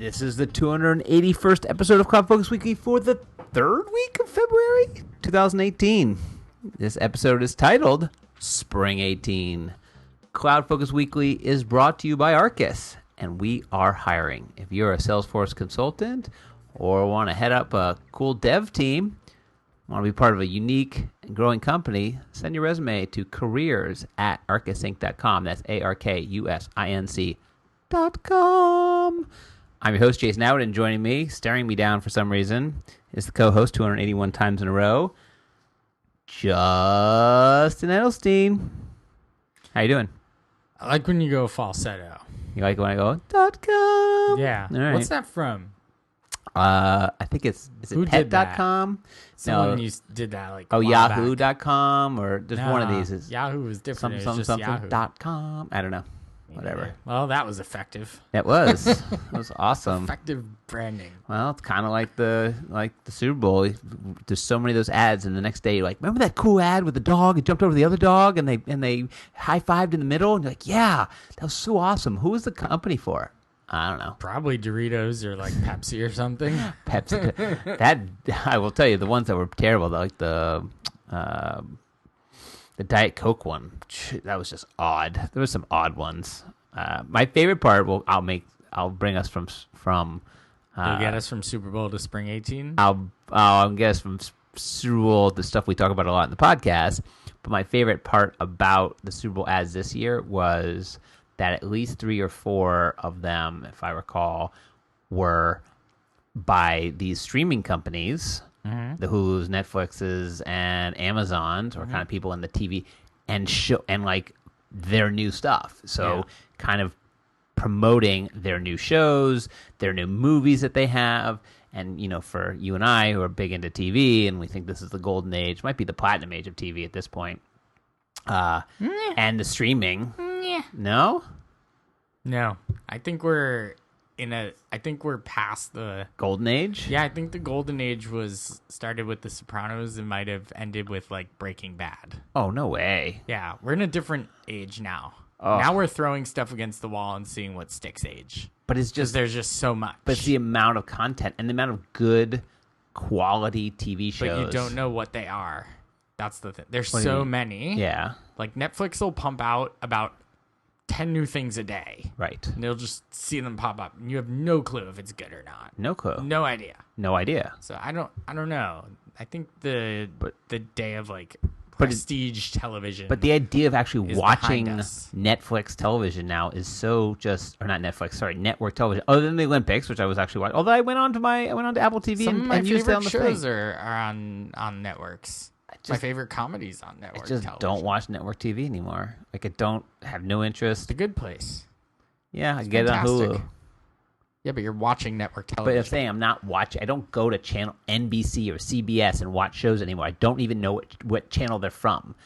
This is the 281st episode of CloudFocus Weekly for the third week of February 2018. This episode is titled Spring 18. CloudFocus Weekly is brought to you by Arkus, and we are hiring. If you're a Salesforce consultant or want to head up a cool dev team, want to be part of a unique and growing company, send your resume to careers@arkusinc.com. That's ARKUSINC.com. I'm your host, Jason Howard, and joining me, staring me down for some reason, is the co-host 281 times in a row, Justin Edelstein. How you doing? I like when you go falsetto. You like when I go .com? Yeah. All right. What's that from? I think is it pet.com? Someone did that like a while back. Yahoo.com or just one of these is Yahoo was different. something Yahoo. .com. I don't know. Whatever. Well, that was effective. It was. It was awesome. Effective branding. Well, it's kind of like the Super Bowl. There's so many of those ads, and the next day you're like, remember that cool ad with the dog? It jumped over the other dog, and they high-fived in the middle, and you're like, yeah, that was so awesome. Who was the company for? I don't know. Probably Doritos or like Pepsi or something. Pepsi. That I will tell you, the ones that were terrible, like the Diet Coke one, that was just odd. There were some odd ones. My favorite part, I'll bring us from. You'll get us from Super Bowl to Spring 18. I'll get us from Super Bowl, the stuff we talk about a lot in the podcast. But my favorite part about the Super Bowl ads this year was that at least 3 or 4 of them, if I recall, were by these streaming companies. Mm-hmm. The Hulu's, Netflix's, and Amazon's, or kind of people in the TV, and like their new stuff. So kind of promoting their new shows, their new movies that they have. And, you know, for you and I who are big into TV and we think this is the golden age, might be the platinum age of TV at this point. And the streaming. No? No. I think we're past the golden age. Yeah, I think the golden age started with The Sopranos and might have ended with like Breaking Bad. Oh, no way. Yeah, we're in a different age now. Oh. Now we're throwing stuff against the wall and seeing what sticks age. But it's just there's just so much. But it's the amount of content and the amount of good quality TV shows. But you don't know what they are. That's the thing. There's so many. Yeah. Like Netflix will pump out about 10 new things a day. Right. And you'll just see them pop up. And you have no clue if it's good or not. No clue. No idea. No idea. So I don't know. I think the day of like prestige television. But the idea of actually watching Netflix television now is so just, or not Netflix, sorry, network television. Other than the Olympics, which I was actually watching. Although I went on to Apple TV and used it on the thing. Some of my favorite shows are on networks. My favorite comedies on network. I just don't watch network TV anymore. Like I don't have no interest. The Good Place. Yeah, I get it on Hulu. Yeah, but you're watching network television. But I'm saying I'm not watching. I don't go to channel NBC or CBS and watch shows anymore. I don't even know what channel they're from.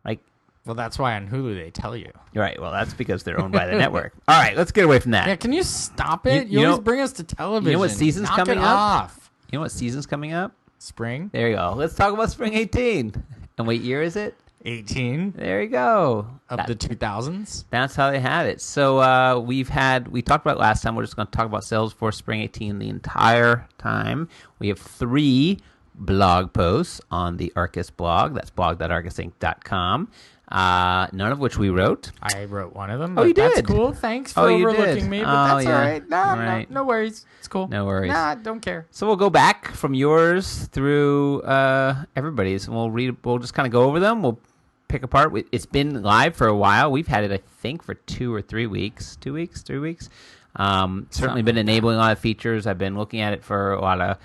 Like, well, that's why on Hulu they tell you. Right. Well, that's because they're owned by the network. All right, let's get away from that. Yeah, can you stop it? You always bring us to television. You know what season's Knock coming it up? Off. You know what season's coming up? Spring. There you go. Let's talk about Spring 18. And what year is it? 18. There you go. Of the 2000s. That's how they have it. So we talked about it last time. We're just going to talk about Salesforce Spring 18 the entire time. We have 3 blog posts on the Arkus blog. That's blog.arkusinc.com. None of which we wrote. I wrote one of them. Oh, you did? That's cool. Thanks for overlooking me, but that's all right. No worries. It's cool. No worries. Nah, don't care. So we'll go back from yours through everybody's, and we'll just kind of go over them. We'll pick apart. It's been live for a while. We've had it, I think, for 2 or 3 weeks. 2 weeks? 3 weeks? Certainly been enabling a lot of features. I've been looking at it for a lot of...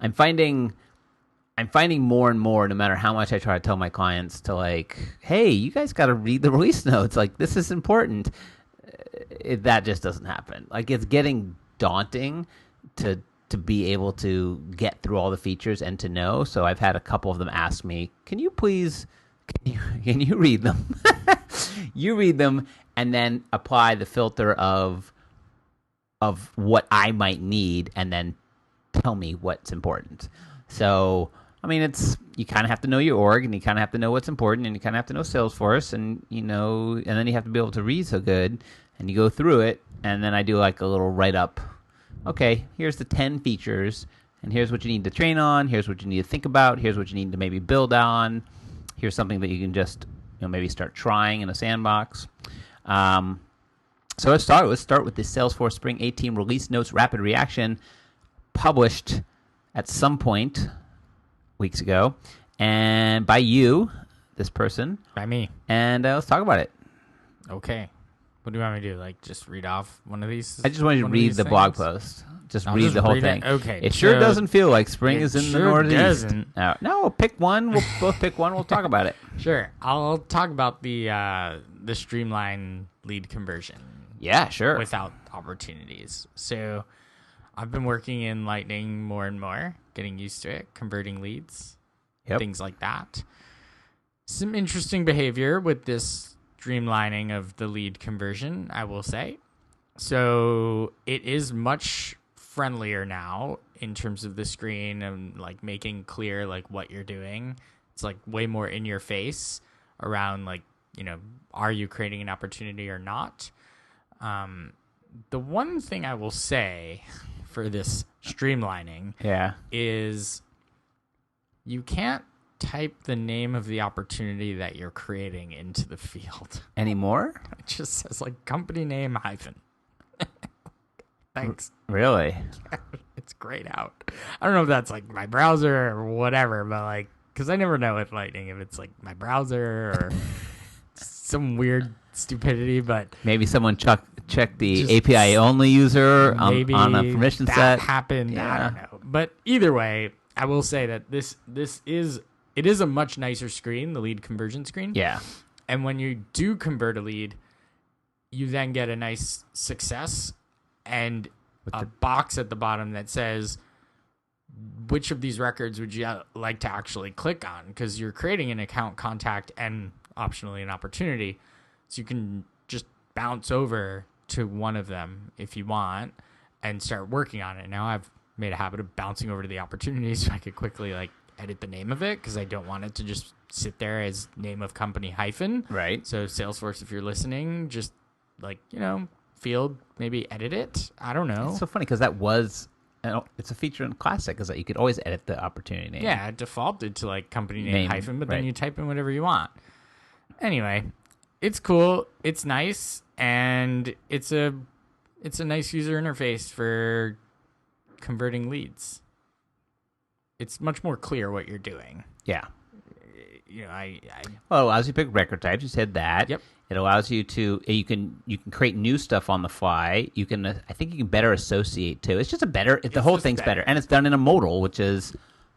I'm finding more and more, no matter how much I try to tell my clients to like, hey, you guys got to read the release notes. Like, this is important. That just doesn't happen. Like, it's getting daunting to be able to get through all the features and to know. So I've had a couple of them ask me, can you read them? You read them and then apply the filter of what I might need and then tell me what's important. So, I mean, you kind of have to know your org, and you kind of have to know what's important, and you kind of have to know Salesforce, and and then you have to be able to read so good, and you go through it, and then I do like a little write-up okay, here's the 10 features, and here's what you need to train on. Here's what you need to think about. Here's what you need to maybe build on. Here's something that you can just maybe start trying in a sandbox. So let's start. Let's start with the Salesforce Spring 18 Release Notes Rapid Reaction, published at some point weeks ago, and by you, this person. By me. And let's talk about it. Okay. What do you want me to do? Like, just read off one of these? I just wanted you to read the blog post. Just read the whole thing. Okay. It sure doesn't feel like spring is in the Northeast. Doesn't. No, pick one. We'll both pick one. We'll talk about it. Sure. I'll talk about the streamline lead conversion. Yeah, sure. Without opportunities. So I've been working in Lightning more and more, getting used to it, converting leads, things like that. Some interesting behavior with this streamlining of the lead conversion, I will say. So it is much friendlier now in terms of the screen and like making clear like what you're doing. It's like way more in your face around like, are you creating an opportunity or not? The one thing I will say for this streamlining is you can't type the name of the opportunity that you're creating into the field anymore. It just says like company name hyphen. Thanks. Really? It's grayed out. I don't know if that's like my browser or whatever, but like, because I never know with Lightning if it's like my browser or some weird stupidity, but maybe someone check the API only user on a permission that set. Happened. Yeah. I don't know. But either way, I will say that this is a much nicer screen, the lead conversion screen. Yeah. And when you do convert a lead, you then get a nice success and a box at the bottom that says which of these records would you like to actually click on, because you're creating an account contact and optionally an opportunity. So you can just bounce over to one of them if you want and start working on it. Now I've made a habit of bouncing over to the opportunity so I could quickly like edit the name of it, because I don't want it to just sit there as name of company hyphen. Right. So Salesforce, if you're listening, just like, field, maybe edit it. I don't know. It's so funny because that was, it's a feature in Classic, is that you could always edit the opportunity name. Yeah, it defaulted to like company name hyphen, but then you type in whatever you want. Anyway, it's cool. It's nice. And it's a nice user interface for converting leads. It's much more clear what you're doing. Yeah. Well, it allows you to pick record types. You said that. Yep. It allows you to you can create new stuff on the fly. You can I think you can better associate too. It's just the whole thing's better, and it's done in a modal, which is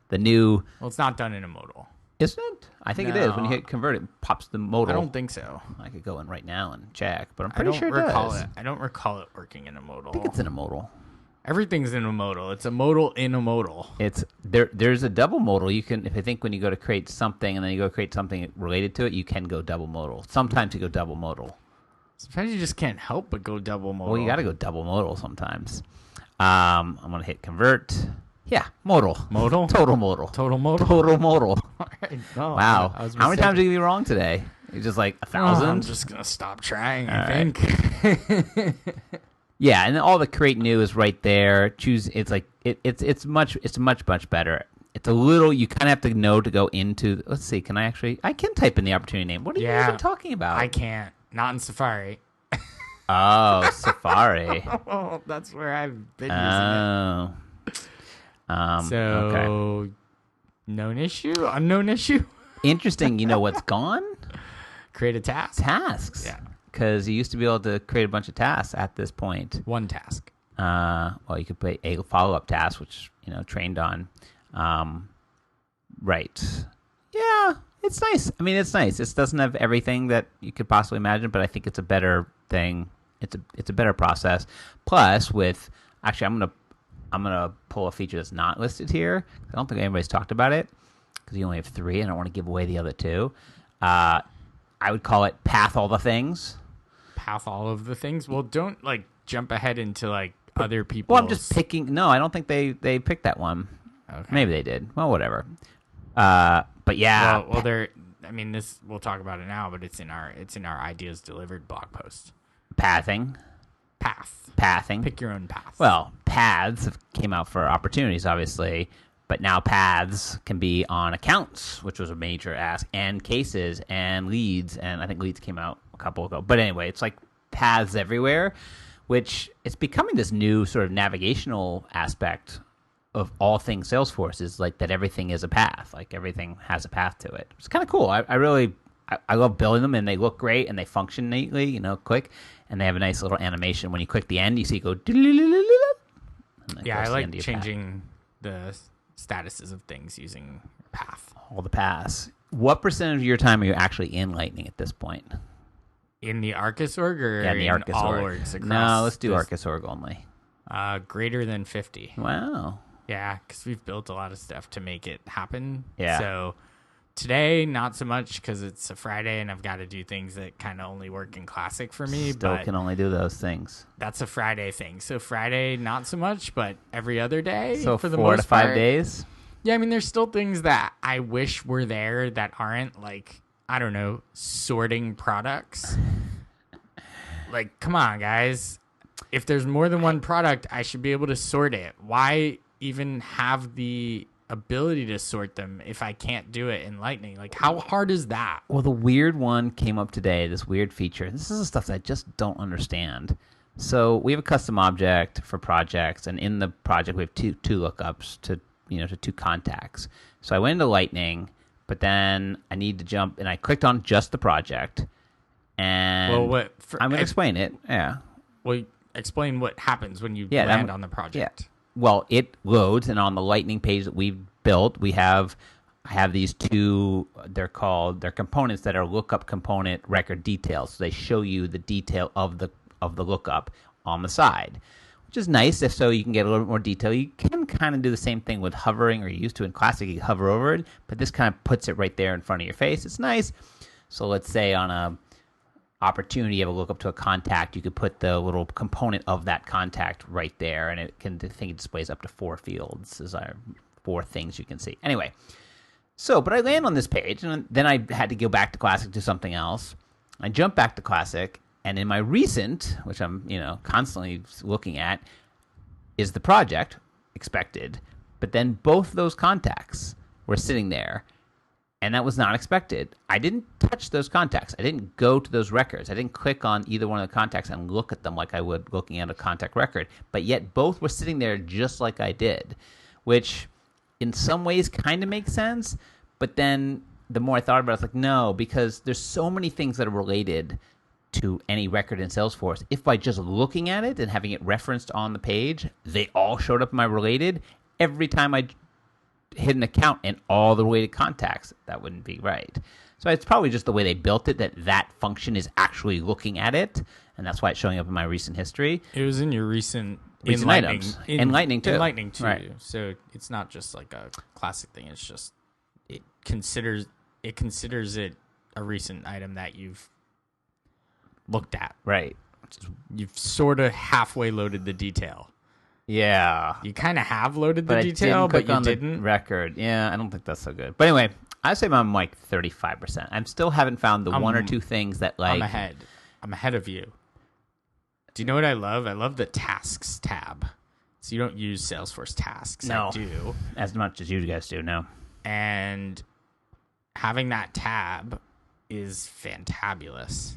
the new. Well, it's not done in a modal. Isn't it? I think it is. When you hit convert, it pops the modal. I don't think so. I could go in right now and check, but I'm pretty sure it does. I don't recall it working in a modal. I think it's in a modal. Everything's in a modal. It's a modal in a modal. It's there's a double modal. You can, if I think when you go to create something and then you go create something related to it, you can go double modal. Sometimes you go double modal. Sometimes you just can't help but go double modal. Well, you got to go double modal sometimes. I'm gonna hit convert. Yeah, modal. Modal? Total modal. Total modal? Total modal. All right. No, wow. How many times are you going to be wrong today? You're just like 1,000? I'm just going to stop trying, I think. Yeah, and all the create new is right there. Choose. It's like it's much better. It's a little. You kind of have to know to go into. Let's see. I can type in the opportunity name. What are you even talking about? I can't. Not in Safari. Oh, Safari. Oh, that's where I've been using it. Okay. Known issue, unknown issue. Interesting. You know what's gone? Create a task. Tasks. Yeah. Because you used to be able to create a bunch of tasks at this point. One task. Well, you could put a follow-up task, which trained on. Right. Yeah, it's nice. I mean, it's nice. It doesn't have everything that you could possibly imagine, but I think it's a better thing. It's a better process. Plus, actually, I'm gonna pull a feature that's not listed here. I don't think anybody's talked about it because you only have 3. I don't want to give away the other 2. I would call it path all the things. Path all of the things. Well, don't jump ahead into other people. Well, I'm just picking. No, I don't think they picked that one. Okay. Maybe they did. Well, whatever. But yeah. Well, this we'll talk about it now, but it's in our ideas delivered blog post. Pathing Path. Pathing. Pick your own path. Well, paths came out for opportunities, obviously, but now paths can be on accounts, which was a major ask, and cases and leads, and I think leads came out a couple ago. But anyway, it's like paths everywhere, which it's becoming this new sort of navigational aspect of all things Salesforce, is like that everything is a path, like everything has a path to it. It's kind of cool. I love building them, and they look great, and they function neatly, quick, and they have a nice little animation. When you click the end, you see it go. Yeah, I like changing the statuses of things using path. All the paths. What percentage of your time are you actually in Lightning at this point? In the Arkus org or in the Arkus all org? orgs across? No, let's do Arkus org only. Greater than 50. Wow. Yeah, because we've built a lot of stuff to make it happen. Yeah. So today, not so much because it's a Friday and I've got to do things that kind of only work in Classic for me. Still can only do those things. That's a Friday thing. So Friday, not so much, but every other day. So for the 4 most to 5 part. days? Yeah, I mean, there's still things that I wish were there that aren't, like, I don't know, sorting products. Like, come on, guys. If there's more than one product, I should be able to sort it. Why even have the ability to sort them if I can't do it in Lightning? Like, how hard is that? Well, the weird one came up today, this weird feature. This is the stuff that I just don't understand. So we have a custom object for projects, and in the project we have two lookups to two contacts. So I went into Lightning, but then I need to jump, and I clicked on just the project. And I'm going to explain it. Yeah. Well, explain what happens when you land on the project. Yeah. Well, it loads, and on the Lightning page that we've built, I have these two. They're components that are lookup component record details. So they show you the detail of the lookup on the side, which is nice. If so, you can get a little bit more detail. You can kind of do the same thing with hovering, or you used to in Classic. You hover over it, but this kind of puts it right there in front of your face. It's nice. So let's say on a opportunity, you have a lookup to a contact, you could put the little component of that contact right there, and it displays up to 4 fields. These are 4 things you can see. Anyway, but I land on this page, and then I had to go back to Classic to something else. I jump back to Classic, and in my recent, which I'm constantly looking at, is the project expected, but then both those contacts were sitting there. And that was not expected. I didn't touch those contacts. I didn't go to those records. I didn't click on either one of the contacts and look at them like I would looking at a contact record. But yet both were sitting there just like I did, which in some ways kind of makes sense. But then the more I thought about it, I was like, no, because there's so many things that are related to any record in Salesforce. If by just looking at it and having it referenced on the page, they all showed up in my related, every time I hit an account and all the related contacts, that wouldn't be right. So it's probably just the way they built it that function is actually looking at it, and that's why it's showing up in my recent history. It was in your recent items. In Lightning too. In Lightning too. Right. So it's not just like a Classic thing. It's just it considers it a recent item that you've looked at. Right. You've sort of halfway loaded the detail. Yeah. You kind of have loaded the detail, but you didn't. Record. Yeah, I don't think that's so good. But anyway, I say I'm like 35%. I still haven't found the 1 or 2 things that like... I'm ahead of you. Do you know what I love? I love the Tasks tab. So you don't use Salesforce Tasks. No. I do. As much as you guys do, no. And having that tab is fantabulous.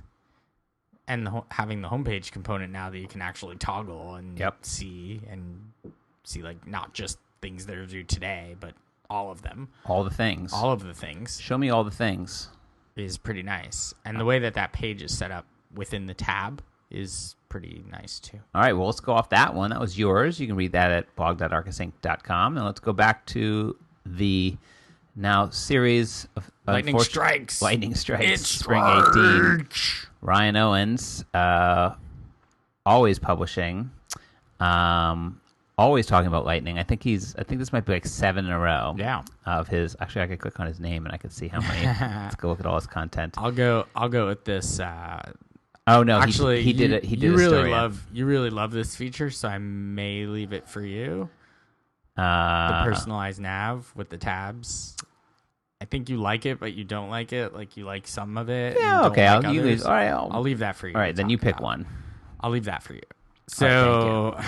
And having the homepage component now that you can actually toggle and see like not just things that are due today, but all of them. All the things. All of the things. Show me all the things. Is pretty nice. And the way that page is set up within the tab is pretty nice too. All right, well, let's go off that one. That was yours. You can read that at blog.arkusinc.com. And let's go back to the now series of Lightning Strikes. Lightning Strikes. It's Spring 18. Ryan Owens, always publishing, always talking about Lightning. I think this might be like 7 in a row. Yeah. Of his. Actually, I could click on his name and I could see how many. Let's go look at all his content. I'll go with this. Oh no! Actually, he did it. He did. You really love this feature, so I may leave it for you. The personalized nav with the tabs. I think you like it, but you don't like it. Like you like some of it. Yeah, okay. Like I'll leave that for you. All right, then you pick one. I'll leave that for you. So,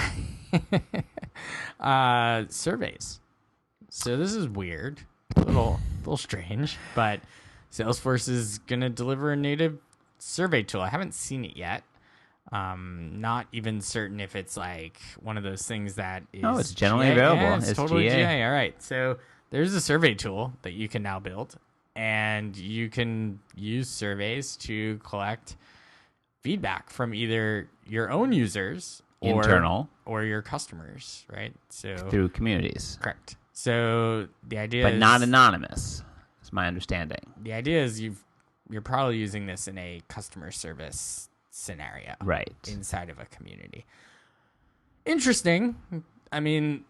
surveys. So this is weird, a little strange, but Salesforce is gonna deliver a native survey tool. I haven't seen it yet. Not even certain if it's like one of those things that is. Oh, it's generally GA. available. Yeah, it's totally GA. GA. All right, so there's a survey tool that you can now build, and you can use surveys to collect feedback from either your own users internal or your customers, right? So through communities. correct. So the idea But is not anonymous, is my understanding. the idea is you're probably using this in a customer service scenario, Right. inside of a community. Interesting. I mean,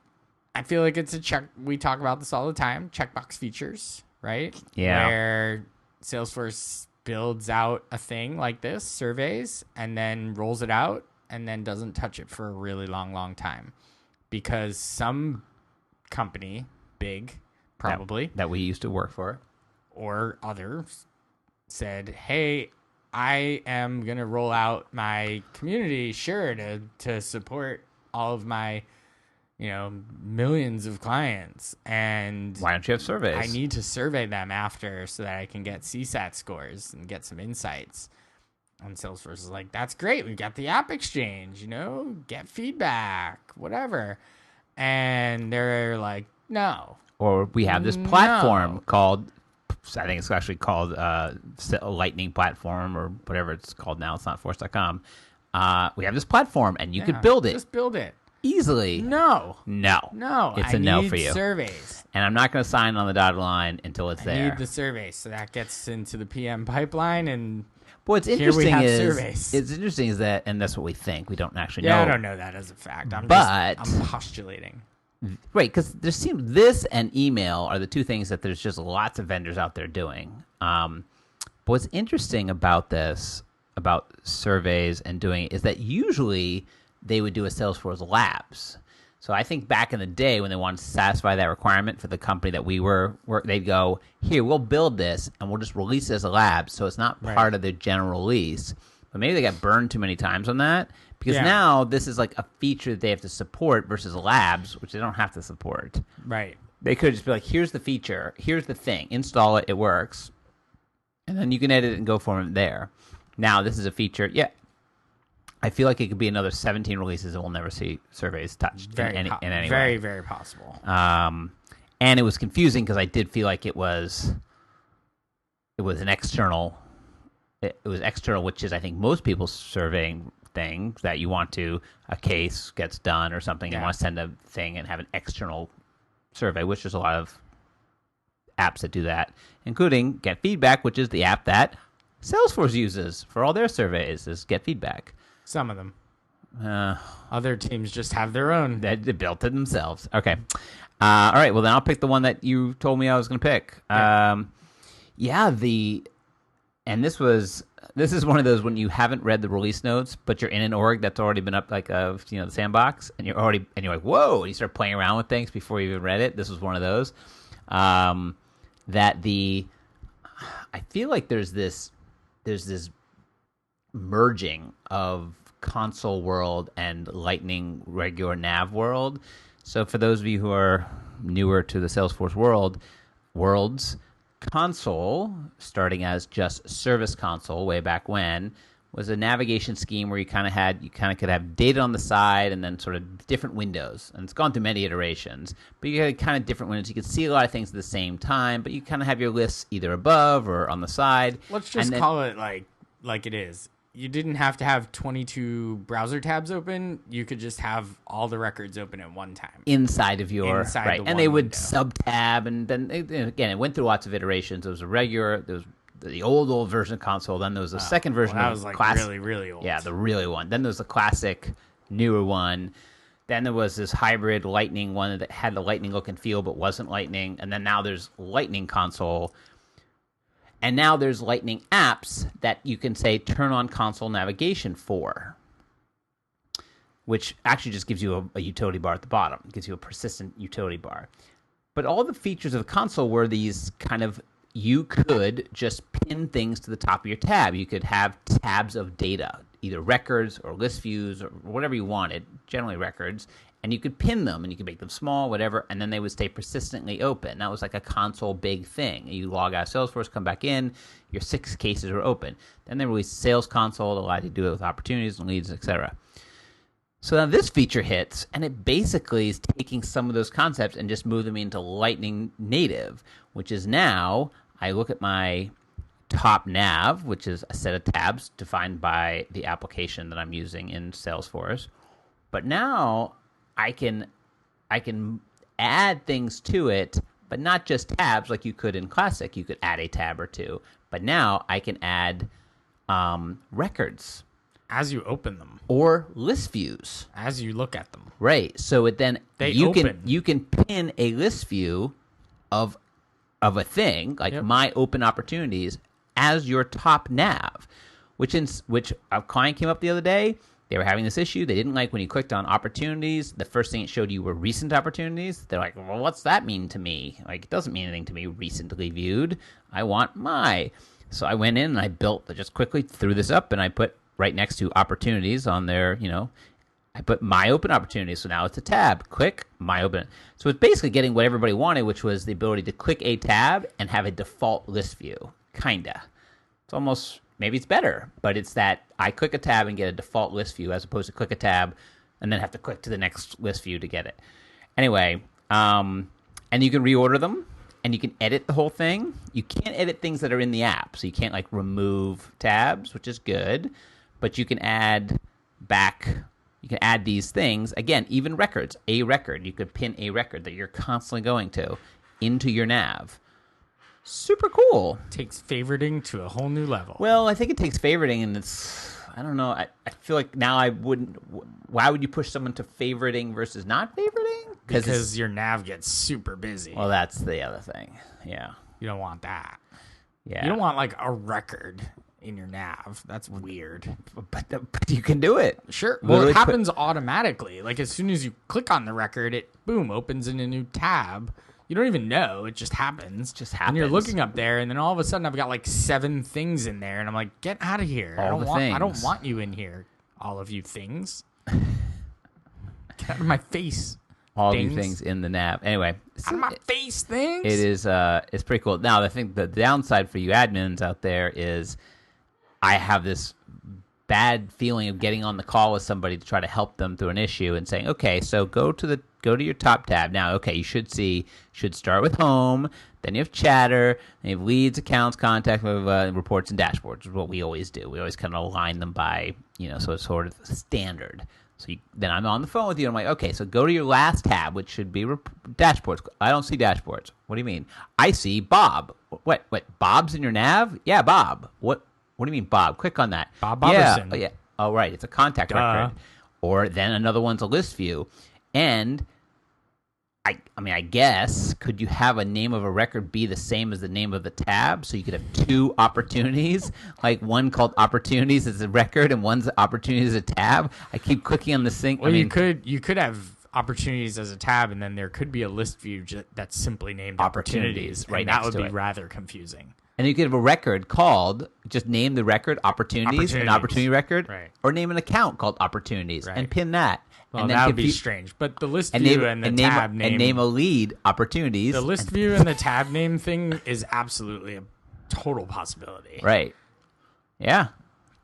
I feel like it's a check. We talk about this all the time. Checkbox features, right? Yeah. Where Salesforce builds out a thing like this, surveys, and then rolls it out and then doesn't touch it for a really long time because some company, big, probably, That we used to work for. or others said, hey, I am going to roll out my community, sure, to support all of my, millions of clients. And Why don't you have surveys? I need to survey them after so that I can get CSAT scores and get some insights. And Salesforce is like, that's great. We've got the App Exchange, get feedback, whatever. And they're like, no. Or we have this platform called, I think it's actually called Lightning Platform or whatever it's called now. It's not Force.com. We have this platform and you could build it Just build it. easily. No. No. It's a a no for you. Surveys. And I'm not going to sign on the dotted line until it's I there. need the surveys. So that gets into the PM pipeline. And What's here we interesting have is surveys. it's interesting is that, and that's what we think. We don't actually know. Yeah, I don't know that as a fact. I'm postulating. Right, because there seems this and email are the two things that there's just lots of vendors out there doing. But what's interesting about this, about surveys and doing it, is that usually they would do a Salesforce Labs. So I think back in the day when they wanted to satisfy that requirement for the company that we were, they'd go, here, we'll build this and we'll just release it as a lab. So it's not part of the general release. But maybe they got burned too many times on that. Because now this is like a feature that they have to support versus labs, which they don't have to support. Right. They could just be like, here's the feature, here's the thing, install it, it works. And then you can edit it and go from it there. Now this is a feature. Yeah. I feel like it could be another 17 releases and we'll never see surveys touched in any way. Very, very possible. And it was confusing because I did feel like it was an external. It was external, which is I think most people's surveying thing that you want to, a case gets done or something, you want to send a thing and have an external survey, which there's a lot of apps that do that, including Get Feedback, which is the app that Salesforce uses for all their surveys, is Get Feedback. Some of them. Other teams just have their own. They built it themselves. Okay. All right, well then I'll pick the one that you told me I was going to pick. And this is one of those when you haven't read the release notes, but you're in an org that's already been up, like the sandbox, and you're like, whoa, and you start playing around with things before you even read it. This was one of those. I feel like there's this merging of console world and Lightning regular nav world. So for those of you who are newer to the Salesforce worlds, console, starting as just service console way back when, was a navigation scheme where you kind of could have data on the side and then sort of different windows. And it's gone through many iterations, but you had kind of different windows. You could see a lot of things at the same time, but you kind of have your lists either above or on the side. Let's just call it like it is. You didn't have to have 22 browser tabs open. You could just have all the records open at one time. Inside of your... right. And they would window. sub-tab, and then, again, it went through lots of iterations. There was a regular... There was the old version of console. Then there was a second version that of was like classic, really, really old. Yeah, the really one. Then there was the classic, newer one. Then there was this hybrid Lightning one that had the Lightning look and feel but wasn't Lightning. And then now there's Lightning console. And now there's Lightning apps that you can say turn on console navigation for, which actually just gives you a utility bar at the bottom. It gives you a persistent utility bar. But all the features of the console were these kind of, you could just pin things to the top of your tab. You could have tabs of data either records or list views or whatever you wanted, generally records, and you could pin them and you could make them small, whatever, and then they would stay persistently open. That was like a console big thing. You log out of Salesforce, come back in, your 6 cases were open. Then they released Sales Console that allowed you to do it with opportunities and leads, etc. So now this feature hits, and it basically is taking some of those concepts and just move them into Lightning Native, which is now I look at my top nav, which is a set of tabs defined by the application that I'm using in Salesforce. But now I can add things to it, but not just tabs like you could in Classic. You could add a tab or two. But now I can add records. As you open them. Or list views. As you look at them. Right. So it then you open. can pin a list view of a thing, like my open opportunities, as your top nav, which a client came up the other day. They were having this issue. They didn't like when you clicked on opportunities. The first thing it showed you were recent opportunities. They're like, well, what's that mean to me? Like, it doesn't mean anything to me, recently viewed. I want my. So I went in and I just quickly threw this up and I put right next to opportunities on there, I put my open opportunities. So now it's a tab. Click my open. So it's basically getting what everybody wanted, which was the ability to click a tab and have a default list view. Kinda. It's almost, maybe it's better, but it's that I click a tab and get a default list view as opposed to click a tab and then have to click to the next list view to get it. Anyway, and you can reorder them and you can edit the whole thing. You can't edit things that are in the app, so you can't like remove tabs, which is good, but you can add these things. Again, even records, a record. You could pin a record that you're constantly going to into your nav. Super cool. Takes favoriting to a whole new level. Well, I think it takes favoriting, and I don't know. I feel like now I wouldn't. Why would you push someone to favoriting versus not favoriting? Because your nav gets super busy. Well, that's the other thing. Yeah. You don't want that. Yeah. You don't want like a record in your nav. That's weird. But you can do it. Sure. Well, it happens automatically. Like as soon as you click on the record, it boom opens in a new tab. You don't even know. It just happens. And you're looking up there, and then all of a sudden I've got like 7 things in there, and I'm like, get out of here. I don't want you in here, all of you things. Get out of my face. All these things in the nav. Anyway. Out of my face things. It is it's pretty cool. Now I think the downside for you admins out there is I have this bad feeling of getting on the call with somebody to try to help them through an issue and saying, okay, so go to your top tab. Now, okay, you should start with home, then you have chatter, then you have leads, accounts, contact, reports, and dashboards, which is what we always do. We always kind of align them by, so it's sort of standard. So then I'm on the phone with you, and I'm like, okay, so go to your last tab, which should be dashboards. I don't see dashboards. What do you mean? I see Bob. What, Bob's in your nav? Yeah, Bob. What do you mean, Bob? Click on that. Bob Boberson. Yeah. Oh, yeah. Oh, right. It's a contact record. Or then another one's a list view. And I guess, could you have a name of a record be the same as the name of the tab? So you could have 2 opportunities, like one called opportunities as a record and one's opportunities as a tab. I keep clicking on this thing. Well, you could have opportunities as a tab, and then there could be a list view that's simply named opportunities. Right, that would be rather confusing. And you could have a record called, just name the record opportunities, an opportunity record, right. Or name an account called opportunities, right. And pin that. Well, and that would be strange. But the list view and the tab name. And name a lead opportunities. The list view and the tab name thing is absolutely a total possibility. Right. Yeah.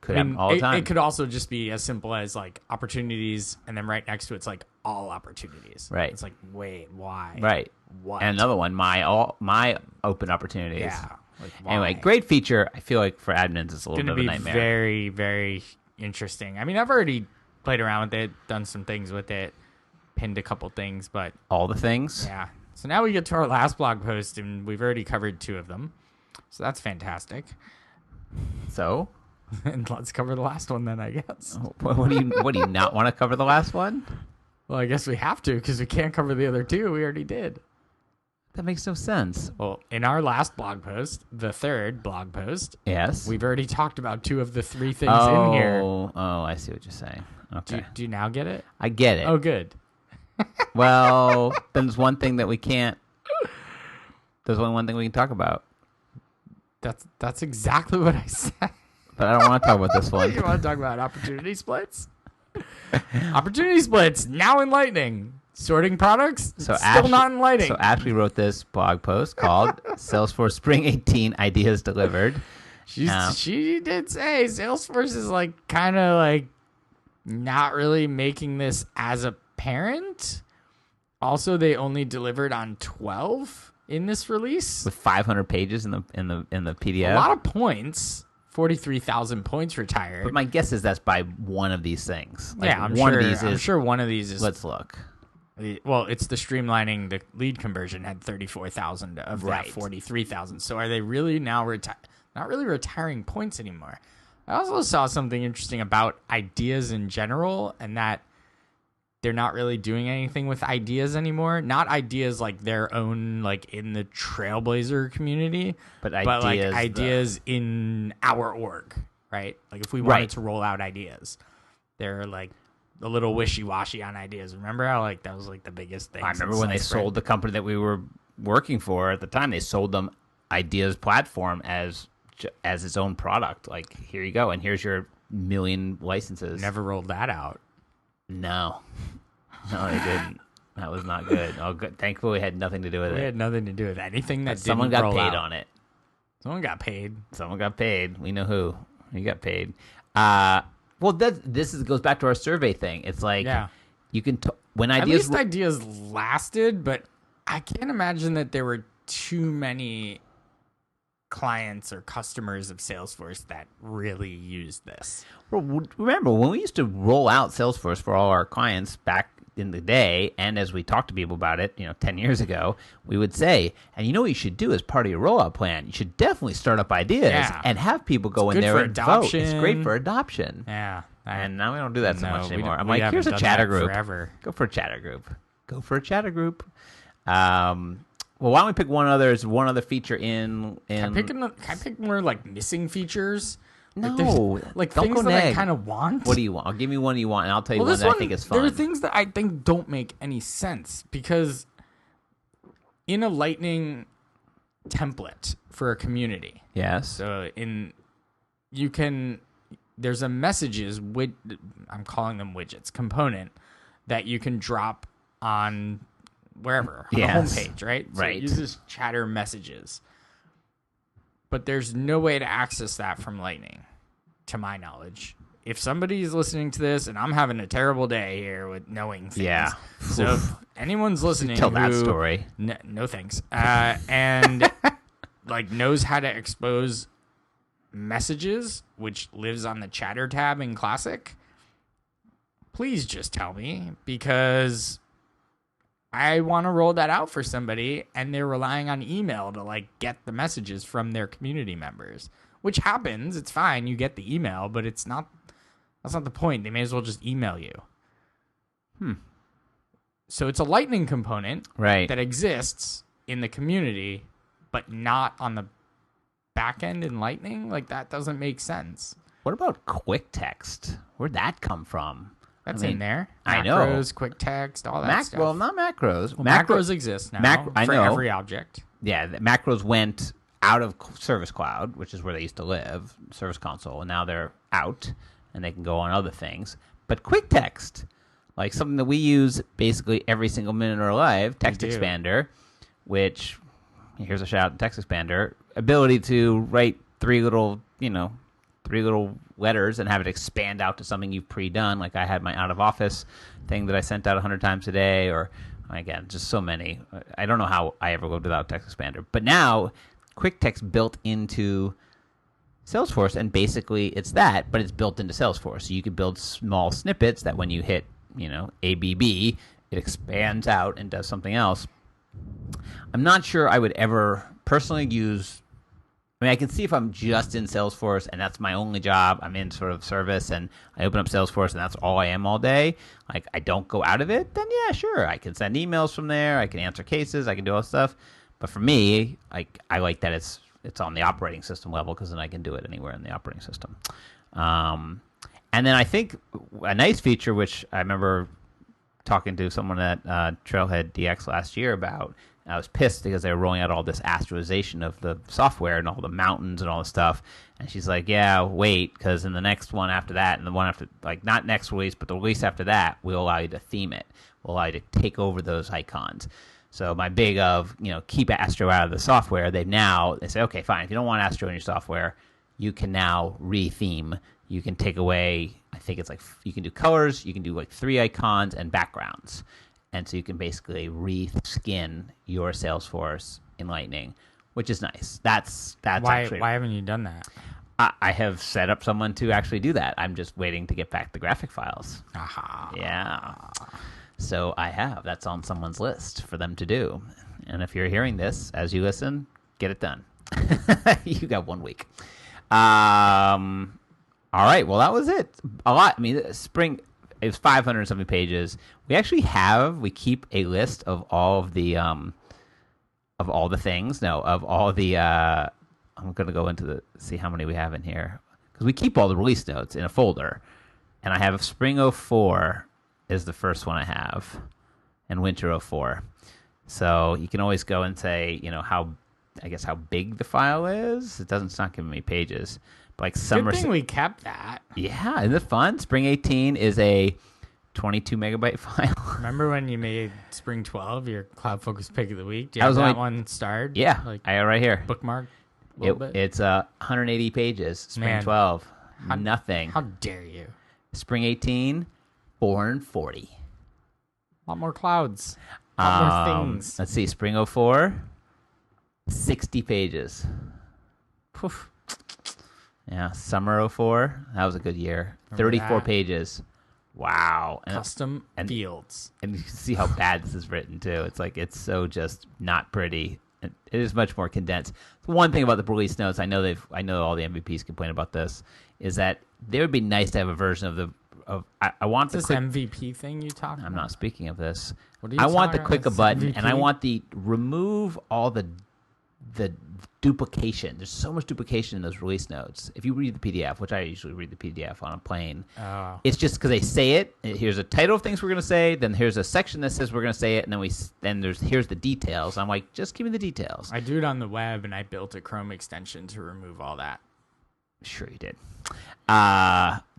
Could happen all the time. It could also just be as simple as like opportunities, and then right next to it's like all opportunities. Right. It's like, wait, why? Right. What? And another one, my open opportunities. Yeah. Like, anyway, great feature. I feel like for admins it's a little bit of a nightmare. Very, very interesting. I mean, I've already played around with it, done some things with it, pinned a couple things, but all the things. Yeah. So now we get to our last blog post, and we've already covered 2 of them. So that's fantastic. So, and let's cover the last one then, I guess. What do you not want to cover the last one? Well, I guess we have to because we can't cover the other 2. We already did. That makes no sense. Well, in our last blog post, the 3rd blog post, yes, we've already talked about 2 of the 3 things in here. Oh, I see what you're saying. Okay. Do you now get it? I get it. Oh, good. Well, then there's one thing that we can't. There's only one thing we can talk about. That's exactly what I said. but I don't want to talk about this one. You want to talk about opportunity splits? Opportunity splits now in Lightning. Sorting products still not in Lightning. So Ashley wrote this blog post called Salesforce Spring 18 Ideas Delivered. She did say Salesforce is like kind of like not really making this as apparent. Also, they only delivered on 12 in this release with 500 pages in the PDF. A lot of points. 43,000 points retired. But my guess is that's by one of these things. Like I'm sure one of these is. Let's look. Well, it's the streamlining. The lead conversion had 34,000 of that 43,000. So are they really now not really retiring points anymore? I also saw something interesting about ideas in general, and that they're not really doing anything with ideas anymore. Not ideas like their own, like in the Trailblazer community, but like ideas in our org, right? Like if we wanted to roll out ideas, they're like a little wishy-washy on ideas. Remember how like that was like the biggest thing? I remember when they sold the company that we were working for at the time. They sold them Ideas platform as its own product. Like, here you go, and here's your 1 million licenses. Never rolled that out. No, they didn't. That was not good. Oh, good. Thankfully, we had nothing to do with it. We had nothing to do with anything that someone didn't got paid out. on it. Someone got paid. Someone got paid. We know who. He got paid. Well, this goes back to our survey thing. It's like you can when ideas. At least ideas lasted, but I can't imagine that there were too many clients or customers of Salesforce that really used this. Well, remember when we used to roll out Salesforce for all our clients back in the day, and as we talked to people about it, 10 years ago, we would say, and you know what you should do as part of your rollout plan? You should definitely start up ideas and have people go in there and vote. It's great for adoption. Yeah. And now we don't do that so much anymore. I'm like, here's a chatter group. Forever. Go for a chatter group. Well, why don't we pick one other feature in? Can I pick more like missing features? No, like things that I kind of want. What do you want? I'll give me one you want, and I'll tell you one that I think is fun. There are things that I think don't make any sense because in a Lightning template for a community, so there's a messages I'm calling them widgets component that you can drop on wherever on the homepage, right? So it uses chatter messages. But there's no way to access that from Lightning, to my knowledge. If somebody's listening to this, and I'm having a terrible day here with knowing things. So if anyone's listening, tell that story. No thanks. And like knows how to expose messages, which lives on the chatter tab in Classic, please just tell me, because I want to roll that out for somebody, and they're relying on email to like get the messages from their community members, which happens. It's fine. You get the email, but that's not the point. They may as well just email you. So it's a Lightning component that exists in the community, but not on the back end in Lightning. Like, that doesn't make sense. What about quick text? Where'd that come from? That's in there. I know. Macros, quick text, all that stuff. Well, not macros. Well, macros exist now for every object. Yeah, the macros went out of Service Cloud, which is where they used to live, Service Console, and now they're out, and they can go on other things. But quick text, like something that we use basically every single minute of our life, Text Expander, which, here's a shout out to Text Expander, ability to write three little letters and have it expand out to something you've pre-done. Like I had my out of office thing that I sent out 100 times a day, or again, just so many. I don't know how I ever lived without Text Expander. But now, quick text built into Salesforce, and basically it's that, but it's built into Salesforce. So you could build small snippets that when you hit, ABB, it expands out and does something else. I'm not sure I would ever personally use. I can see if I'm just in Salesforce and that's my only job, I'm in sort of service and I open up Salesforce and that's all I am all day, like I don't go out of it, then yeah, sure, I can send emails from there, I can answer cases, I can do all this stuff. But for me, I like that it's on the operating system level, because then I can do it anywhere in the operating system. And then I think a nice feature, which I remember talking to someone at Trailhead DX last year about, And I was pissed because they were rolling out all this asterization of the software and all the mountains and all the stuff. And she's like, yeah, wait, because in the next one after that and the one after, like, not next release, but the release after that, we'll allow you to theme it. We'll allow you to take over those icons. So my big of, keep Astro out of the software, they say, okay, fine. If you don't want Astro in your software, you can now re-theme. You can take away, I think it's like, you can do colors, you can do like 3 icons and backgrounds. And so you can basically re-skin your Salesforce in Lightning, which is nice. That's actually... Why haven't you done that? I have set up someone to actually do that. I'm just waiting to get back the graphic files. Aha. Yeah. So I have. That's on someone's list for them to do. And if you're hearing this as you listen, get it done. You got 1 week. All right. Well, that was it. A lot. I mean, spring, it was 500 and something pages. We keep a list of all of the things. No, of all the, I'm going to go into see how many we have in here. Because we keep all the release notes in a folder. And I have Spring 04 is the first one I have, and Winter 04. So you can always go and say, how big the file is. It's not giving me pages. But like summer. Good thing we kept that. Yeah, isn't it fun? Spring 18 is a 22 megabyte file. Remember when you made Spring 12 your CloudFocus pick of the week? Do you have that one starred? Yeah, I got it right here. Bookmark. It's 180 pages. Spring 12, nothing. How dare you? Spring 18, 440. A lot more clouds. A lot more things. Let's see. Spring 04, 60 pages. Poof. Yeah. Summer 04, that was a good year. 34 pages. Wow. Custom fields. And you can see how bad this is written, too. It's like, it's so just not pretty. It is much more condensed. One thing about the release notes, I know all the MVPs complain about this, is that there would be nice to have a version of I want this MVP thing you talking about? I'm not speaking of this. I want the click a button, and I want the remove all the duplication. There's so much duplication in those release notes. If you read the PDF, which I usually read the PDF on a plane, it's just because they say it. Here's a title of things we're going to say. Then here's a section that says we're going to say it, and then here's the details. I'm like, just give me the details. I do it on the web, and I built a Chrome extension to remove all that. Sure, you did.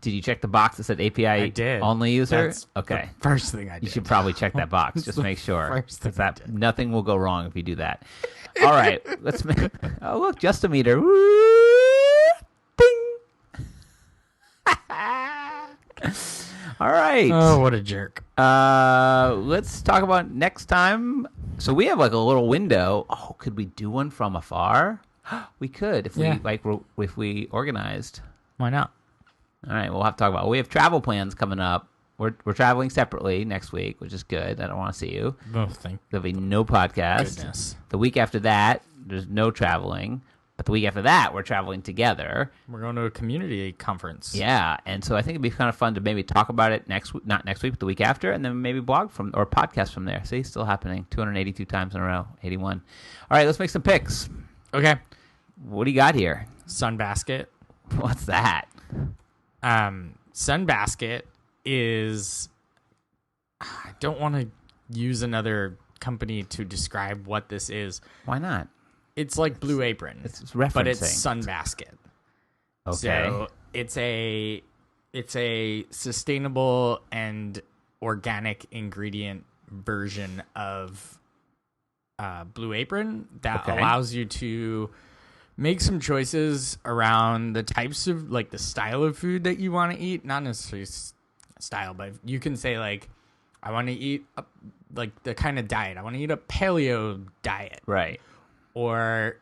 Did you check the box that said API only user? That's okay. The first thing I did. You should probably check that box just to make sure. Nothing will go wrong if you do that. All right, let's make. Oh, look, just a meter. Ding. All right. Oh, what a jerk. Let's talk about next time. So we have like a little window. Oh, could we do one from afar? We could if we organized. Why not? All right, we'll have to talk about it. We have travel plans coming up. We're traveling separately next week, which is good. I don't want to see you. Oh, There'll be no podcast. Goodness. The week after that, there's no traveling. But the week after that, we're traveling together. We're going to a community conference. Yeah, and so I think it'd be kind of fun to maybe talk about it not next week, but the week after, and then maybe blog or podcast from there. See, still happening. 282 times in a row, 81. All right, let's make some picks. Okay. What do you got here? Sunbasket. What's that? Sunbasket is... I don't want to use another company to describe what this is. Why not? It's like Blue Apron. It's referencing. But it's Sunbasket. Okay. So it's a sustainable and organic ingredient version of Blue Apron that allows you to make some choices around the types of, like, the style of food that you want to eat. Not necessarily style, but you can say, like, I want to eat, like, the kind of diet. I want to eat a paleo diet. Right. Or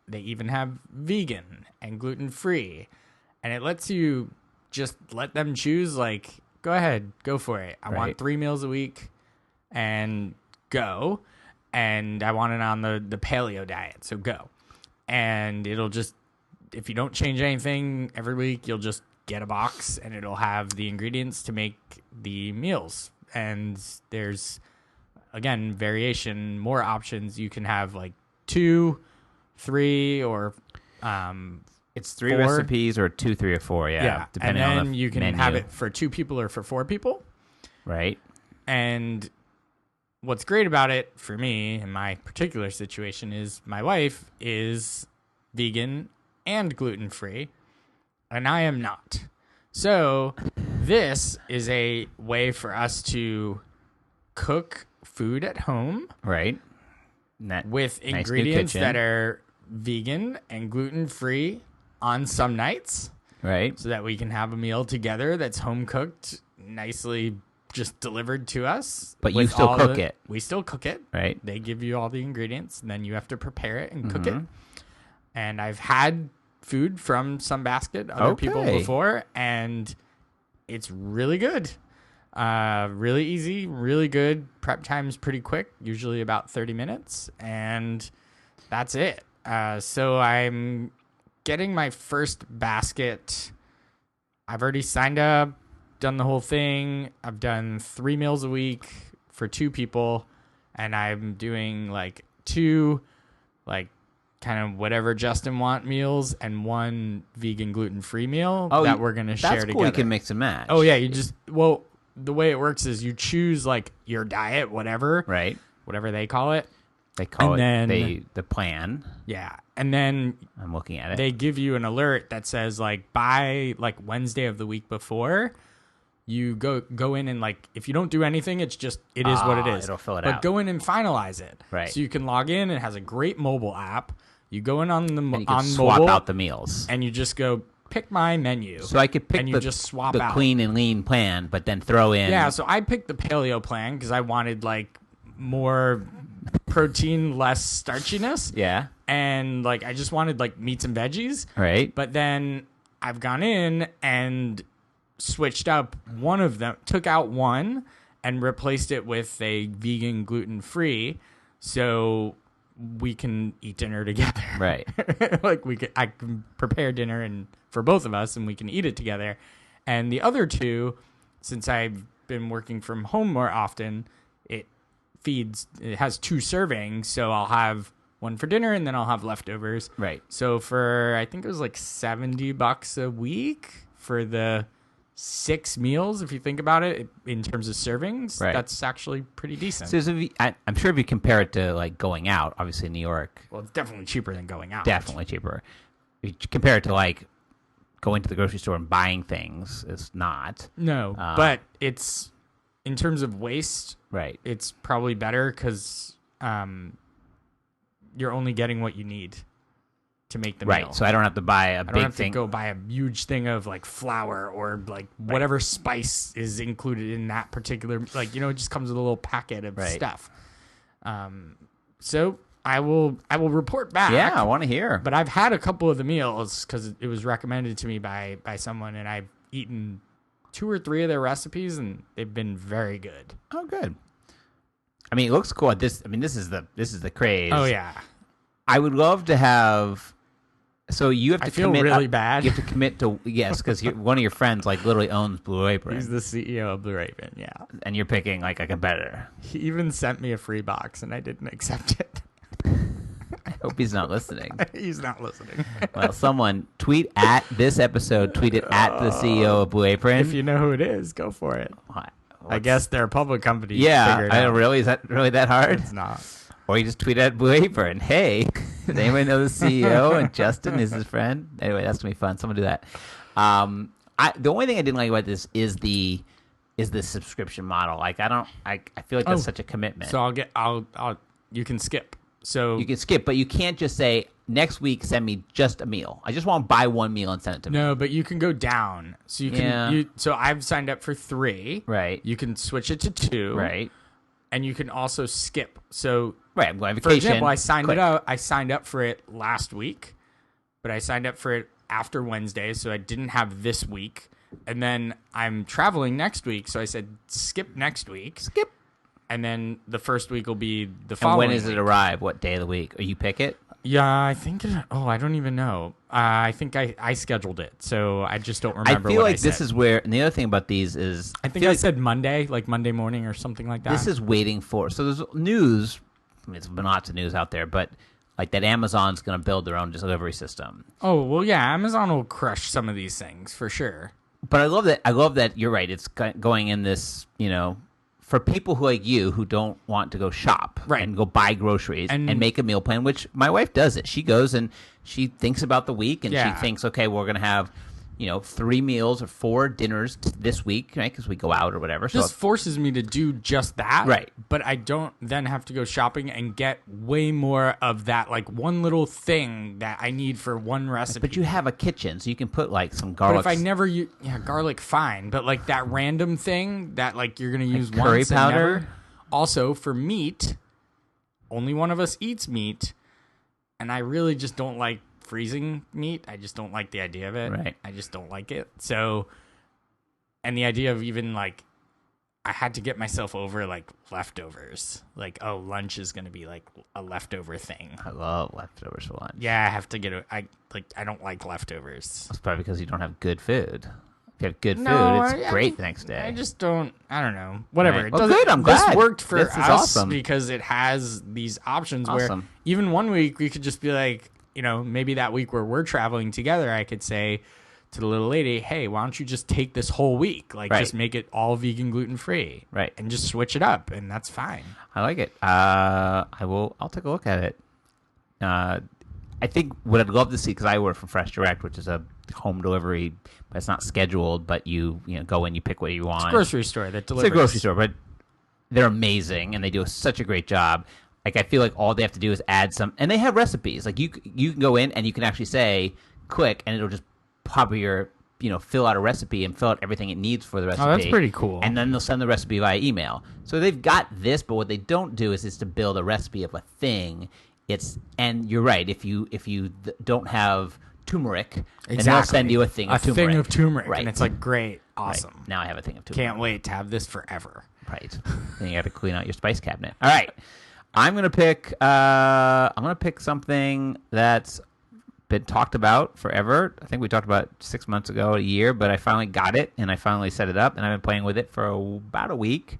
they even have vegan and gluten-free. And it lets you just let them choose, like, go ahead, go for it. I want 3 meals a week and go. And I want it on the paleo diet, so go. And it'll just, if you don't change anything every week, you'll just get a box and it'll have the ingredients to make the meals. And there's, again, variation, more options. You can have like 2, 3, or it's 3 4 recipes or 2, 3, or 4. Yeah. Depending on the you can menu. Have it for 2 people or for 4 people. Right. And what's great about it for me in my particular situation is my wife is vegan and gluten-free, and I am not. So this is a way for us to cook food at home, right? With ingredients that are vegan and gluten-free on some nights, right? So that we can have a meal together that's home cooked, nicely just delivered to us. But you still cook it. We still cook it. Right. They give you all the ingredients, and then you have to prepare it and cook it. And I've had food from Some Basket, other people before, and it's really good. Really easy, really good. Prep time's pretty quick, usually about 30 minutes, and that's it. So I'm getting my first basket. I've already signed up, done the whole thing. I've done 3 meals a week for 2 people, and I'm doing like 2 like kind of whatever Justin want meals and 1 vegan gluten-free meal that we're going to share together. That's cool. You can mix and match. Oh yeah, the way it works is you choose like your diet, whatever they call it. They call it the plan. Yeah. And then I'm looking at it. They give you an alert that says like by like Wednesday of the week before, you go in and like if you don't do anything, it is what it is. It'll fill it out. But go in and finalize it. Right. So you can log in. It has a great mobile app. You go in on swap mobile, out the meals, and you just go pick my menu. So I could pick just swap the out clean and lean plan, but then throw in. Yeah. So I picked the paleo plan because I wanted like more protein, less starchiness. Yeah. And like I just wanted like meats and veggies. Right. But then I've gone in and switched up one of them, took out one and replaced it with a vegan gluten-free so we can eat dinner together. Right. Like I can prepare dinner and for both of us and we can eat it together. And the other 2, since I've been working from home more often, it has 2 servings, so I'll have one for dinner and then I'll have leftovers. Right. So for I think it was like $70 a week for the 6 meals, if you think about it in terms of servings, that's actually pretty decent. So I'm sure if you compare it to like going out, obviously in New York, well, it's definitely cheaper than going out. Definitely cheaper. If you compare it to like going to the grocery store and buying things, it's not. No, but it's in terms of waste. Right. It's probably better because you're only getting what you need to make the meal. Right. So I don't have to buy a big thing. I don't have to go buy a huge thing of like flour or like whatever spice is included in that particular, like, it just comes with a little packet of stuff. So I will report back. Yeah, I want to hear. But I've had a couple of the meals because it was recommended to me by someone, and I've eaten 2 or 3 of their recipes, and they've been very good. Oh, good. I mean, it looks cool. This is the craze. Oh yeah. I would love to have. So you have to feel really bad. You have to commit to because one of your friends like literally owns Blue Apron. He's the CEO of Blue Apron, yeah. And you're picking like a competitor. He even sent me a free box, and I didn't accept it. I hope he's not listening. He's not listening. Well, someone tweet at this episode. Tweet it at the CEO of Blue Apron. If you know who it is, go for it. I guess they're a public company. Yeah, I don't really. Is that really that hard? It's not. Or you just tweet at Blue Apron. Hey, does anyone know the CEO? And Justin is his friend. Anyway, that's gonna be fun. Someone do that. The only thing I didn't like about this is the subscription model. Like I feel like that's such a commitment. So you can skip. So you can skip, but you can't just say next week send me just a meal. I just want to buy one meal and send it to me. No, but you can go down. So you can. So I've signed up for 3. Right. You can switch it to 2. Right. And you can also skip. So I'm going on vacation. For example, I signed up for it last week, but I signed up for it after Wednesday, so I didn't have this week. And then I'm traveling next week, so I said skip next week. Skip. And then the first week will be the following. And when does it arrive? What day of the week? Or you pick it? Yeah, I think. I don't even know. I think I scheduled it, so I just don't remember. I feel what like this is where. And the other thing about these is, I think I said Monday, like Monday morning or something like that. This is waiting for. So there's news. I mean, there's been lots of news out there, but like that Amazon's going to build their own delivery system. Oh well, yeah, Amazon will crush some of these things for sure. But I love that. You're right. It's going in this, for people who like you who don't want to go shop and go buy groceries and make a meal plan, which my wife does it. She goes and she thinks about the week and she thinks, okay, we're going to have 3 meals or 4 dinners this week, right? Because we go out or whatever. This forces me to do just that. Right. But I don't then have to go shopping and get way more of that, like one little thing that I need for one recipe. But you have a kitchen, so you can put like some garlic. But if I never use, garlic, fine. But like that random thing that like you're going to use curry once powder. And never. Also for meat, only one of us eats meat. And I really just don't like freezing meat. I just don't like the idea of it. Right. I just don't like it. So, and the idea of even like, I had to get myself over like leftovers. Like, oh, lunch is going to be like a leftover thing. I love leftovers for lunch. Yeah, I have to get I don't like leftovers. That's probably because you don't have good food. If you have good food, it's great the next day. I just don't. I don't know. Whatever. Right. Well, good. I'm glad. This worked for us awesome. because it has these options where even one week we could just be like, maybe that week where we're traveling together, I could say to the little lady, hey, why don't you just take this whole week? Like, just make it all vegan, gluten-free. Right. And just switch it up, and that's fine. I like it. I'll take a look at it. I think what I'd love to see, because I work for Fresh Direct, which is a home delivery, but it's not scheduled, but you go in, you pick what you want. It's a grocery store that delivers. It's a grocery store, but they're amazing, and they do such a great job. Like, I feel like all they have to do is add some, and they have recipes. Like, you can go in and you can actually say, click, and it'll just pop your, fill out a recipe and fill out everything it needs for the recipe. Oh, that's pretty cool. And then they'll send the recipe via email. So they've got this, but what they don't do is to build a recipe of a thing. And you're right. If you don't have turmeric, and they'll send you a thing of turmeric. A thing of turmeric, right? And it's like, great, awesome. Right. Now I have a thing of turmeric. Can't wait to have this forever. Right. Then you got to clean out your spice cabinet. All right. I'm gonna pick something that's been talked about forever. I think we talked about 6 months ago, a year, but I finally got it and I finally set it up and I've been playing with it for about a week,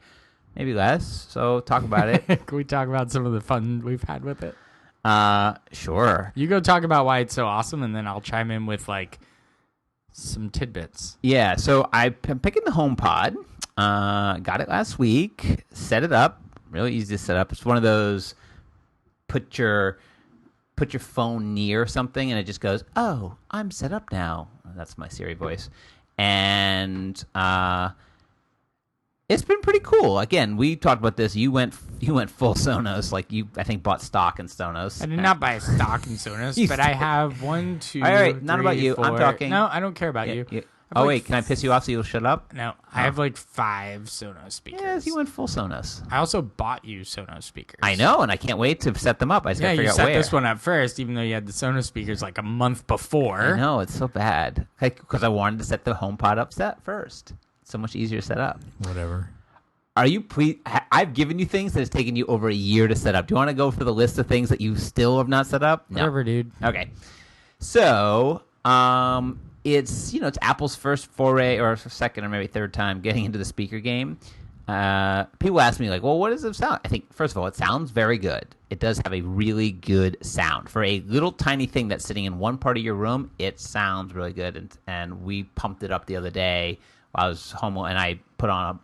maybe less. So talk about it. Can we talk about some of the fun we've had with it? Sure. You go talk about why it's so awesome, and then I'll chime in with like some tidbits. Yeah. So I'm picking the HomePod. Got it last week. Set it up. Really easy to set up. It's one of those put your phone near something and it just goes, "Oh, I'm set up now." That's my Siri voice. And it's been pretty cool. Again, we talked about this. You went full Sonos. Like I think bought stock in Sonos. I did not buy stock in Sonos, but I have 1, 2. All right, not 3, about you. 4. I'm talking. No, I don't care about you. Oh, wait, can I piss you off so you'll shut up? No, I have like 5 Sonos speakers. Yes, you went full Sonos. I also bought you Sonos speakers. I know, and I can't wait to set them up. I just gotta figure out where. You set this one up first, even though you had the Sonos speakers like a month before. I know, it's so bad. Because I wanted to set the HomePod up first. It's so much easier to set up. Whatever. Are you I've given you things that has taken you over a year to set up. Do you want to go for the list of things that you still have not set up? No. Whatever, dude. Okay. So, it's it's Apple's first foray, or second or maybe third time getting into the speaker game. People ask me like, well, what does it sound? I think first of all, it sounds very good. It does have a really good sound for a little tiny thing that's sitting in one part of your room. It sounds really good, and we pumped it up the other day while I was home, and I put on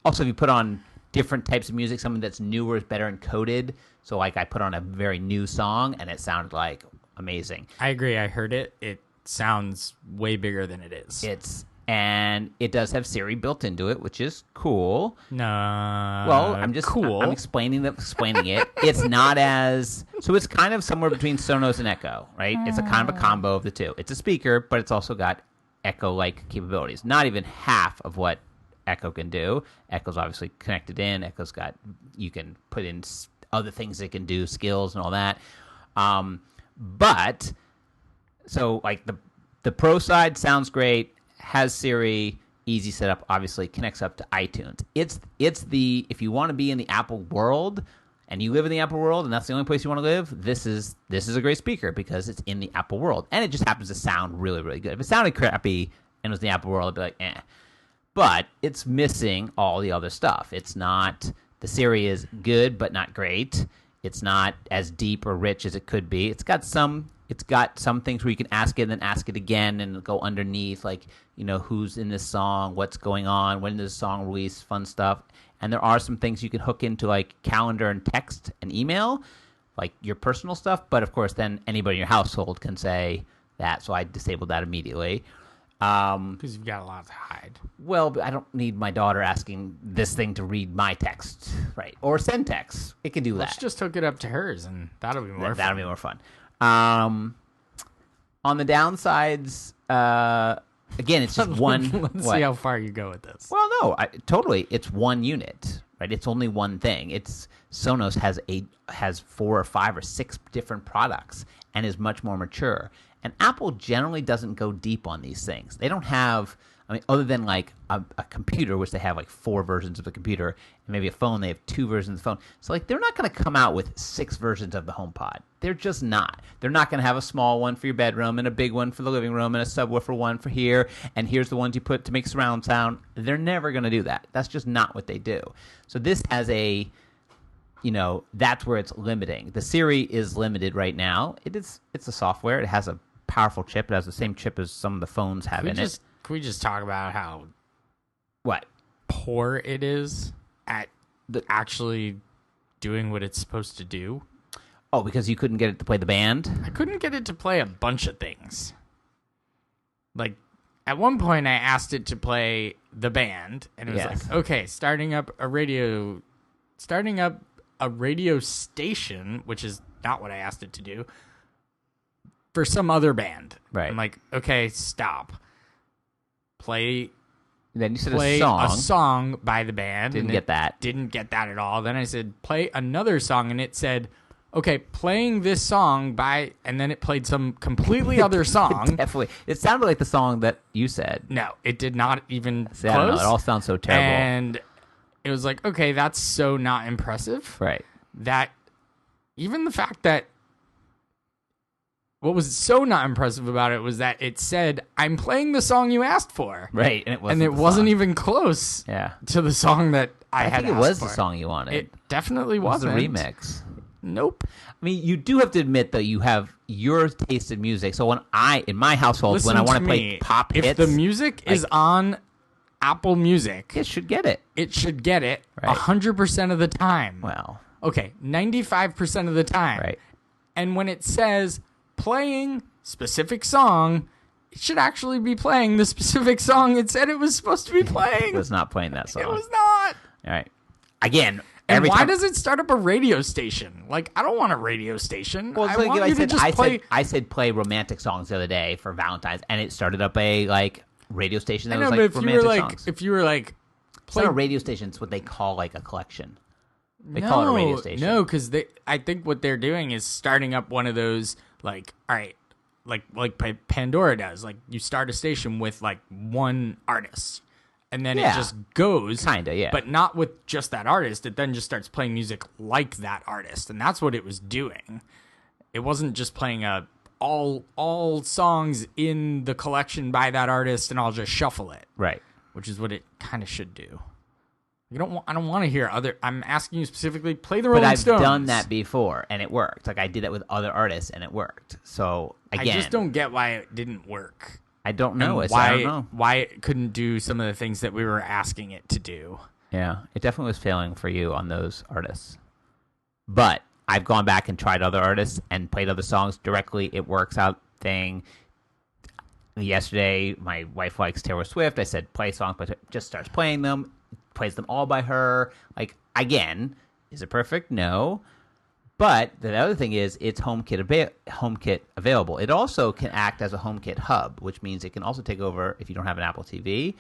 also if you put on different types of music, something that's newer is better encoded. So like I put on a very new song, and it sounded like amazing. I agree. I heard it. It sounds way bigger than it is. And it does have Siri built into it, which is cool. No. Well, I'm just cool. I'm explaining it. It's not as so. It's kind of somewhere between Sonos and Echo, right? It's a kind of a combo of the two. It's a speaker, but it's also got Echo-like capabilities. Not even half of what Echo can do. Echo's obviously connected in. Echo's got you can put in other things it can do, skills and all that. But so like the Pro side sounds great. Has Siri, easy setup, obviously connects up to iTunes. It's the if you want to be in the Apple world and you live in the Apple world and that's the only place you want to live, this is a great speaker because it's in the Apple world and it just happens to sound really, really good. If it sounded crappy and was the Apple world, I'd be like, eh. But it's missing all the other stuff. It's not the Siri is good but not great. It's not as deep or rich as it could be. It's got some things where you can ask it and then ask it again and go underneath, like, who's in this song, what's going on, when does the song release, fun stuff. and there are some things you can hook into like calendar and text and email, like your personal stuff. But of course, then anybody in your household can say that. So I disabled that immediately. Because you've got a lot to hide. Well, I don't need my daughter asking this thing to read my text, right? Or send text. It can do Let's that. just hook it up to hers, and that'll be more fun. That'll be more fun. On the downsides, again, it's just one. Let's see how far you go with this. Well, no, totally. It's one unit, right? It's only one thing. It's Sonos has 4 or 5 or 6 different products and is much more mature. And Apple generally doesn't go deep on these things. They don't have, I mean, other than like a computer, which they have like 4 versions of the computer, and maybe a phone, they have 2 versions of the phone. So like they're not going to come out with 6 versions of the HomePod. They're just not. They're not going to have a small one for your bedroom and a big one for the living room and a subwoofer one for here, and here's the ones you put to make surround sound. They're never going to do that. That's just not what they do. So this has a, that's where it's limiting. The Siri is limited right now. It's a software. It has a powerful chip. It has the same chip as some of the phones have in it. Can we just talk about how what poor it is at actually doing what it's supposed to do? Oh, because you couldn't get it to play the band? I couldn't get it to play a bunch of things. Like, at one point I asked it to play the band, and it was like, okay, starting up a radio station, which is not what I asked it to do, for some other band. Right. I'm like, okay, stop. Play. Then you said play a song by the band. Didn't get that. Didn't get that at all. Then I said, play another song, and it said, okay, playing this song by, and then it played some completely other song. Definitely. It sounded like the song that you said. No, it did not even See, I don't know. It all sounds so terrible. And it was like, okay, that's so not impressive. Right. That even the fact that what was so not impressive about it was that it said, I'm playing the song you asked for. Right. And it wasn't even close to the song that I had think it was the song you wanted. It definitely wasn't. It was a remix. Nope. I mean, you do have to admit, though, you have your taste in music. So in my household, Listen when I want to play pop hits. If the music is on Apple Music, it should get it. It should get it right. 100% of the time. Well. Okay, 95% of the time. Right. And when it says playing specific song, it should actually be playing the specific song it said it was supposed to be playing. It was not playing that song. It was not. All right. Again, and why does it start up a radio station? Like, I don't want a radio station. Well, I said play romantic songs the other day for Valentine's, and it started up a radio station that was romantic songs. If you were like, it's not a radio station. It's what they call a collection. They call it a radio station. No, because I think what they're doing is starting up one of those all right, like Pandora does. Like, you start a station with one artist, and then it just goes. Kinda, yeah. But not with just that artist. It then just starts playing music like that artist, and that's what it was doing. It wasn't just playing all songs in the collection by that artist, and I'll just shuffle it. Right. Which is what it kind of should do. I don't want to hear other. I'm asking you specifically, play the Rolling Stones. But I've done that before, and it worked. I did that with other artists, and it worked. So again, I just don't get why it didn't work. I don't know. I don't know why it couldn't do some of the things that we were asking it to do. Yeah, it definitely was failing for you on those artists. But I've gone back and tried other artists and played other songs directly. It works out thing. Yesterday, my wife likes Taylor Swift. I said, play songs, but it just starts playing them. Plays them all by her. Again, is it perfect? No. But the other thing is, it's HomeKit available. It also can act as a HomeKit hub, which means it can also take over if you don't have an Apple TV.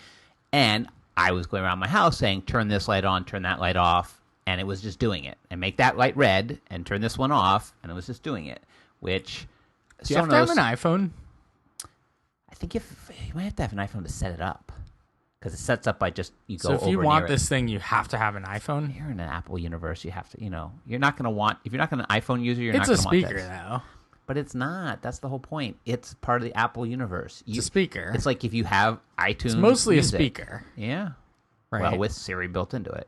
And I was going around my house saying, turn this light on, turn that light off, and it was just doing it. And make that light red, and turn this one off, and it was just doing it. Which do you have to have an iPhone? I think you might have to have an iPhone to set it up. Because it sets up by go over. So if you want this thing, you have to have an iPhone? You're in an Apple universe. You have to, you're not going to want, if you're not going to an iPhone user, you're not going to want this. It's a speaker, though. But it's not. That's the whole point. It's part of the Apple universe. It's a speaker. It's like if you have iTunes. It's mostly music. A speaker. Yeah. Right. Well, with Siri built into it.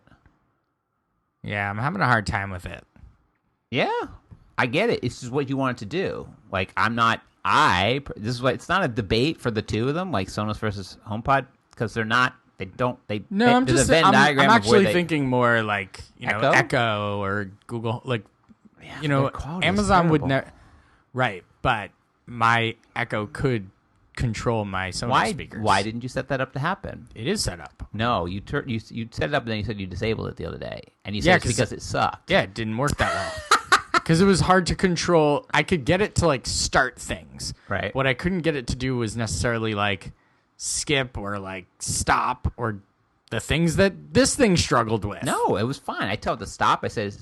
Yeah, I'm having a hard time with it. Yeah. I get it. It's just what you want it to do. This is why it's not a debate for the two of them, like Sonos versus HomePod, because they're not They don't. They No, I'm there's just. a Venn I'm diagram of where actually they, thinking more like Echo? Echo or Google. Like Yeah, you their quality is Amazon would terrible. never. Right, but my Echo could control my Sonos Why? speakers. Why didn't you set that up to happen? It is set up. No, you set it up and then you said you disabled it the other day, and you said it's because it sucked. Yeah, it didn't work that well. Because it was hard to control. I could get it to like start things. Right. What I couldn't get it to do was necessarily like skip or like stop or the things that this thing struggled with. No, it was fine. I told it to stop. I said,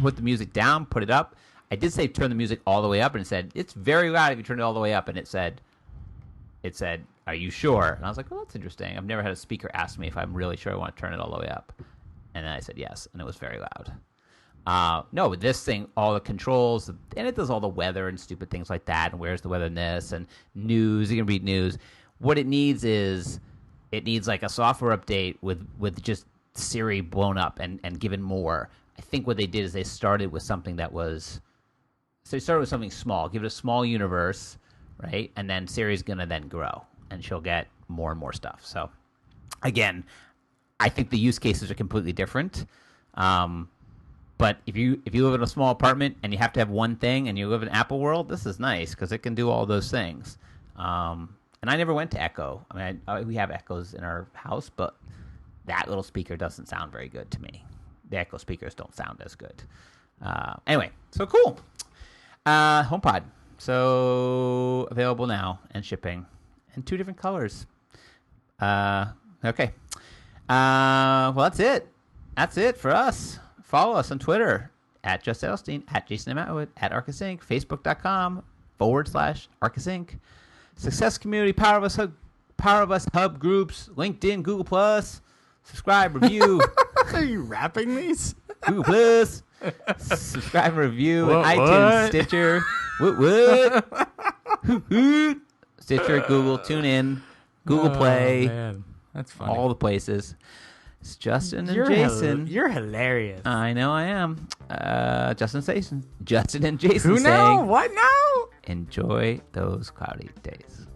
put the music down, put it up. I did say turn the music all the way up, and it said, it's very loud if you turn it all the way up. And it said, are you sure? And I was like, well, that's interesting. I've never had a speaker ask me if I'm really sure I want to turn it all the way up. And then I said yes, and it was very loud. No, with this thing, all the controls, and it does all the weather and stupid things like that, and where's the weather in this, and news, you can read news. What it needs is, it needs like a software update with just Siri blown up and given more. I think what they did is they started with something that was, so they started with something small, give it a small universe, right? And then Siri's going to then grow, and she'll get more and more stuff. So, again, I think the use cases are completely different. But if you live in a small apartment and you have to have one thing and you live in Apple world, this is nice because it can do all those things. And I never went to Echo. I mean, we have Echoes in our house, but that little speaker doesn't sound very good to me. The Echo speakers don't sound as good. Anyway, so cool. HomePod. So available now and shipping in 2 different colors. Okay. Well, that's it. That's it for us. Follow us on Twitter at Just Elstein, at Jason M. Atwood, at Arkus Inc., Facebook.com/Arkus Inc. Success Community, Power of Us Hub groups, LinkedIn, Google Plus. Subscribe, review. Are you rapping these? Google Plus. Subscribe, review, What, and iTunes, what? Stitcher. What? Stitcher, Google, TuneIn, Google Play, Man. That's funny. all the places. It's Justin and You're Jason. You're hilarious. I know I am. Justin and Jason Who now? saying, What now? enjoy those cloudy days.